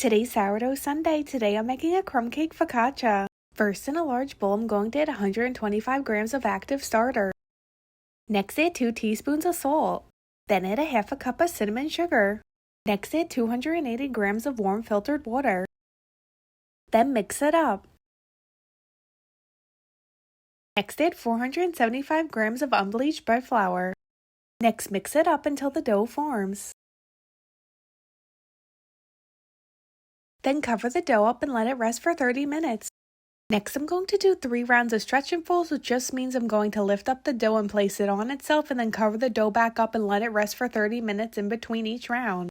Today's sourdough Sunday. Today I'm making a crumb cake focaccia. First, in a large bowl, I'm going to add 125 grams of active starter. Next, add 2 teaspoons of salt. Then add a half a cup of cinnamon sugar. Next, add 280 grams of warm filtered water. Then mix it up. Next, add 475 grams of unbleached bread flour. Next, mix it up until the dough forms. Then cover the dough up and let it rest for 30 minutes. Next, I'm going to do 3 rounds of stretch and folds, which just means I'm going to lift up the dough and place it on itself and then cover the dough back up and let it rest for 30 minutes in between each round.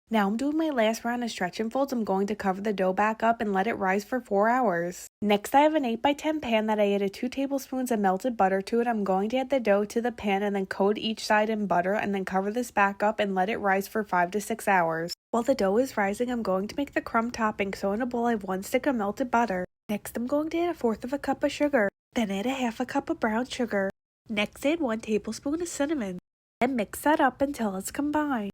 Now I'm doing my last round of stretch and folds. I'm going to cover the dough back up and let it rise for 4 hours. Next, I have an 8x10 pan that I added 2 tablespoons of melted butter to it. I'm going to add the dough to the pan and then coat each side in butter and then cover this back up and let it rise for 5 to 6 hours. While the dough is rising, I'm going to make the crumb topping. So in a bowl, I have 1 stick of melted butter. Next, I'm going to add 1/4 of a cup of sugar. Then add a half a cup of brown sugar. Next, add 1 tablespoon of cinnamon. Then mix that up until it's combined.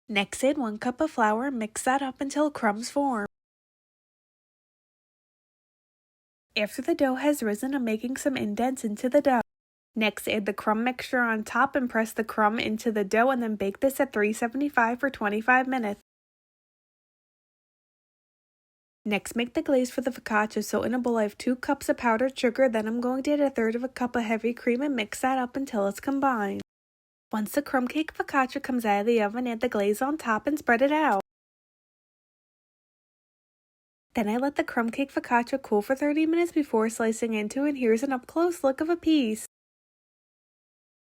Next, add 1 cup of flour and mix that up until crumbs form. After the dough has risen, I'm making some indents into the dough. Next, add the crumb mixture on top and press the crumb into the dough and then bake this at 375 for 25 minutes. Next, make the glaze for the focaccia. So in a bowl, I have 2 cups of powdered sugar. Then I'm going to add 1/3 of a cup of heavy cream and mix that up until it's combined. Once the crumb cake focaccia comes out of the oven, add the glaze on top and spread it out. Then I let the crumb cake focaccia cool for 30 minutes before slicing into it, and here's an up-close look of a piece.